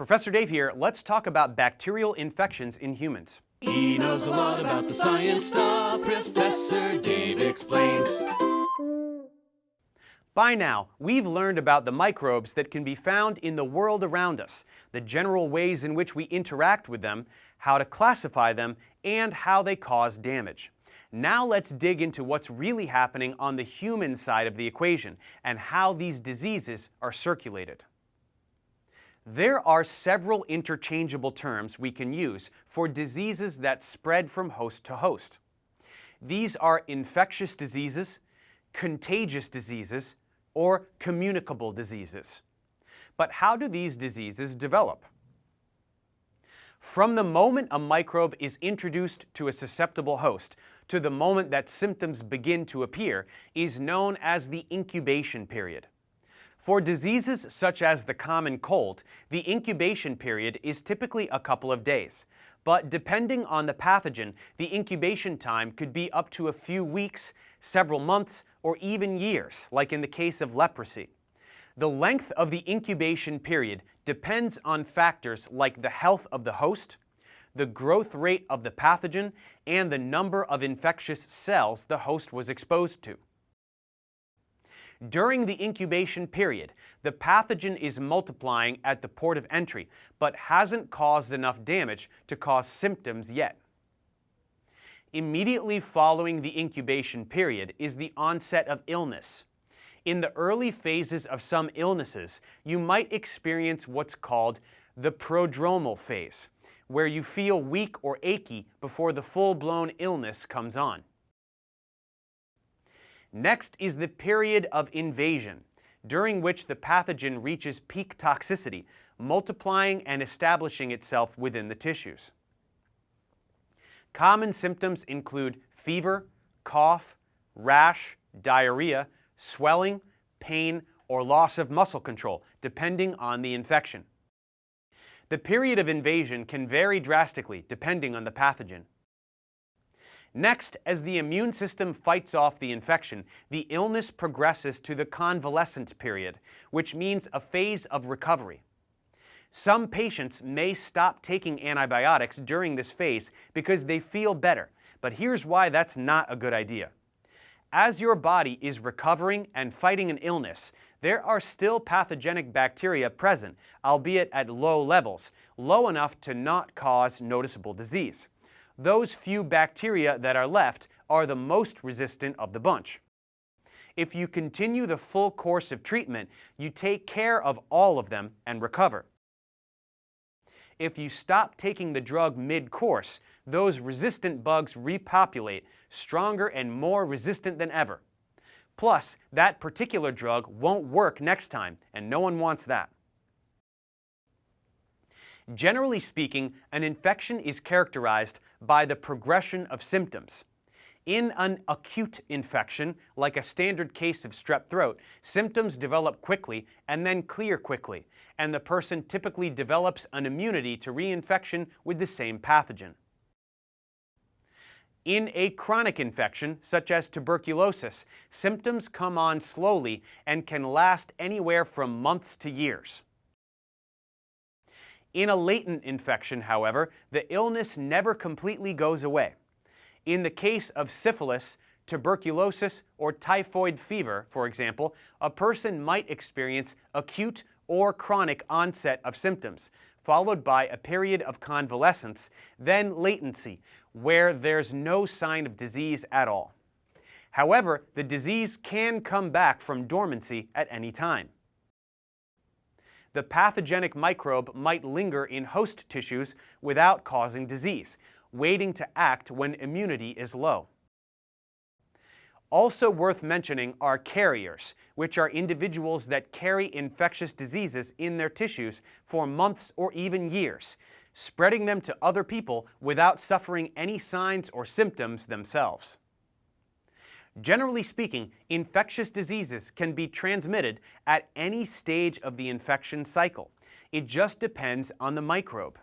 Professor Dave here. Let's talk about bacterial infections in humans. He knows a lot about the science stuff. Professor Dave explains. By now, we've learned about the microbes that can be found in the world around us, the general ways in which we interact with them, how to classify them, and how they cause damage. Now let's dig into what's really happening on the human side of the equation and how these diseases are circulated. There are several interchangeable terms we can use for diseases that spread from host to host. These are infectious diseases, contagious diseases, or communicable diseases. But how do these diseases develop? From the moment a microbe is introduced to a susceptible host to the moment that symptoms begin to appear is known as the incubation period. For diseases such as the common cold, the incubation period is typically a couple of days. But depending on the pathogen, the incubation time could be up to a few weeks, several months, or even years, like in the case of leprosy. The length of the incubation period depends on factors like the health of the host, the growth rate of the pathogen, and the number of infectious cells the host was exposed to. During the incubation period, the pathogen is multiplying at the port of entry, but hasn't caused enough damage to cause symptoms yet. Immediately following the incubation period is the onset of illness. In the early phases of some illnesses, you might experience what's called the prodromal phase, where you feel weak or achy before the full-blown illness comes on. Next is the period of invasion, during which the pathogen reaches peak toxicity, multiplying and establishing itself within the tissues. Common symptoms include fever, cough, rash, diarrhea, swelling, pain, or loss of muscle control, depending on the infection. The period of invasion can vary drastically depending on the pathogen. Next, as the immune system fights off the infection, the illness progresses to the convalescent period, which means a phase of recovery. Some patients may stop taking antibiotics during this phase because they feel better, but here's why that's not a good idea. As your body is recovering and fighting an illness, there are still pathogenic bacteria present, albeit at low levels, low enough to not cause noticeable disease. Those few bacteria that are left are the most resistant of the bunch. If you continue the full course of treatment, you take care of all of them and recover. If you stop taking the drug mid-course, those resistant bugs repopulate, stronger and more resistant than ever. Plus, that particular drug won't work next time, and no one wants that. Generally speaking, an infection is characterized by the progression of symptoms. In an acute infection, like a standard case of strep throat, symptoms develop quickly and then clear quickly, and the person typically develops an immunity to reinfection with the same pathogen. In a chronic infection, such as tuberculosis, symptoms come on slowly and can last anywhere from months to years. In a latent infection, however, the illness never completely goes away. In the case of syphilis, tuberculosis, or typhoid fever, for example, a person might experience acute or chronic onset of symptoms, followed by a period of convalescence, then latency, where there's no sign of disease at all. However, the disease can come back from dormancy at any time. The pathogenic microbe might linger in host tissues without causing disease, waiting to act when immunity is low. Also worth mentioning are carriers, which are individuals that carry infectious diseases in their tissues for months or even years, spreading them to other people without suffering any signs or symptoms themselves. Generally speaking, infectious diseases can be transmitted at any stage of the infection cycle. It just depends on the microbe.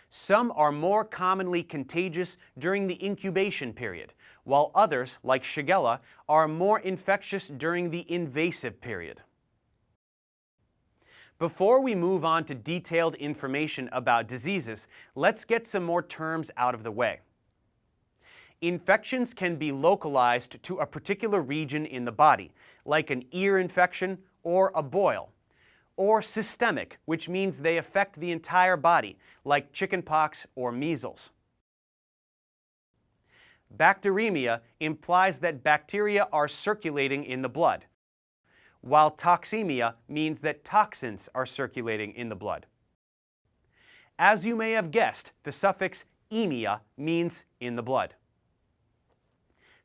Some are more commonly contagious during the incubation period, while others, like Shigella, are more infectious during the invasive period. Before we move on to detailed information about diseases, let's get some more terms out of the way. Infections can be localized to a particular region in the body, like an ear infection or a boil, or systemic, which means they affect the entire body, like chickenpox or measles. Bacteremia implies that bacteria are circulating in the blood, while toxemia means that toxins are circulating in the blood. As you may have guessed, the suffix emia means in the blood.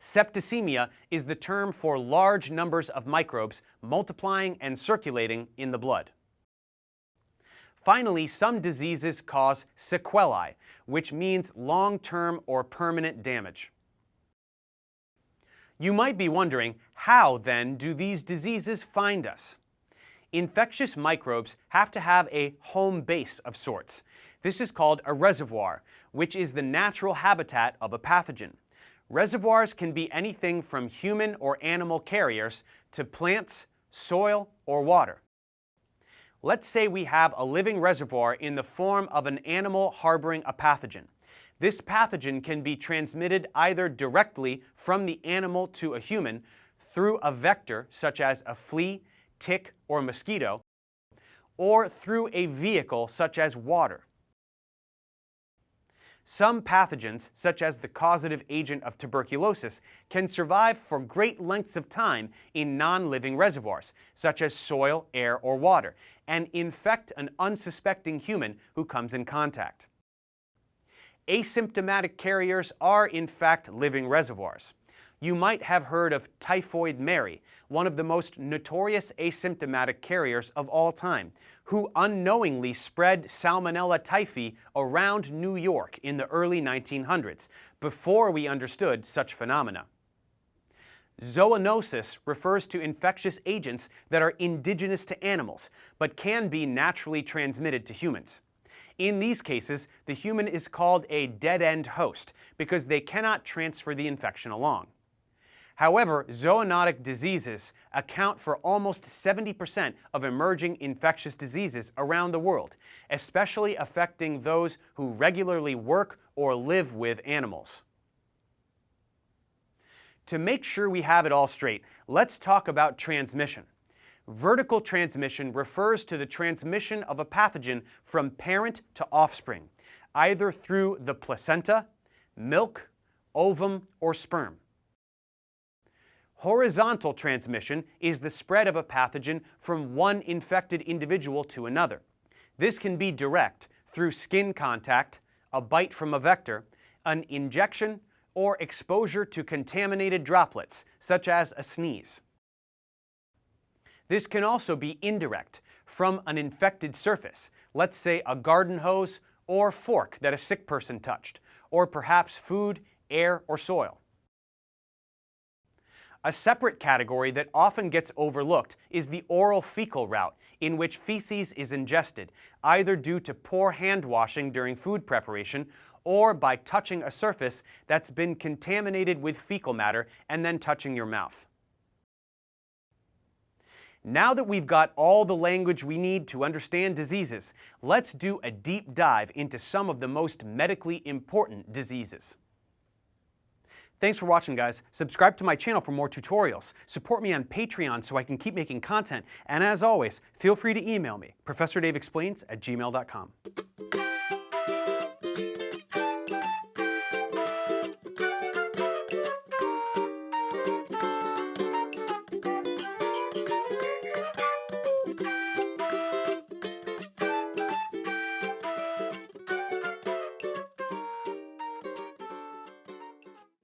Septicemia is the term for large numbers of microbes multiplying and circulating in the blood. Finally, some diseases cause sequelae, which means long-term or permanent damage. You might be wondering, how then do these diseases find us? Infectious microbes have to have a home base of sorts. This is called a reservoir, which is the natural habitat of a pathogen. Reservoirs can be anything from human or animal carriers to plants, soil, or water. Let's say we have a living reservoir in the form of an animal harboring a pathogen. This pathogen can be transmitted either directly from the animal to a human through a vector such as a flea, tick, or mosquito, or through a vehicle such as water. Some pathogens, such as the causative agent of tuberculosis, can survive for great lengths of time in non-living reservoirs, such as soil, air, or water, and infect an unsuspecting human who comes in contact. Asymptomatic carriers are in fact living reservoirs. You might have heard of Typhoid Mary, one of the most notorious asymptomatic carriers of all time, who unknowingly spread Salmonella typhi around New York in the early 1900s, before we understood such phenomena. Zoonosis refers to infectious agents that are indigenous to animals, but can be naturally transmitted to humans. In these cases, the human is called a dead-end host because they cannot transfer the infection along. However, zoonotic diseases account for almost 70% of emerging infectious diseases around the world, especially affecting those who regularly work or live with animals. To make sure we have it all straight, let's talk about transmission. Vertical transmission refers to the transmission of a pathogen from parent to offspring, either through the placenta, milk, ovum, or sperm. Horizontal transmission is the spread of a pathogen from one infected individual to another. This can be direct, through skin contact, a bite from a vector, an injection, or exposure to contaminated droplets, such as a sneeze. This can also be indirect, from an infected surface, let's say a garden hose or fork that a sick person touched, or perhaps food, air, or soil. A separate category that often gets overlooked is the oral-fecal route, in which feces is ingested, either due to poor hand washing during food preparation or by touching a surface that's been contaminated with fecal matter and then touching your mouth. Now that we've got all the language we need to understand diseases, let's do a deep dive into some of the most medically important diseases. Thanks for watching, guys. Subscribe to my channel for more tutorials. Support me on Patreon so I can keep making content. And as always, feel free to email me, ProfessorDaveExplains@gmail.com.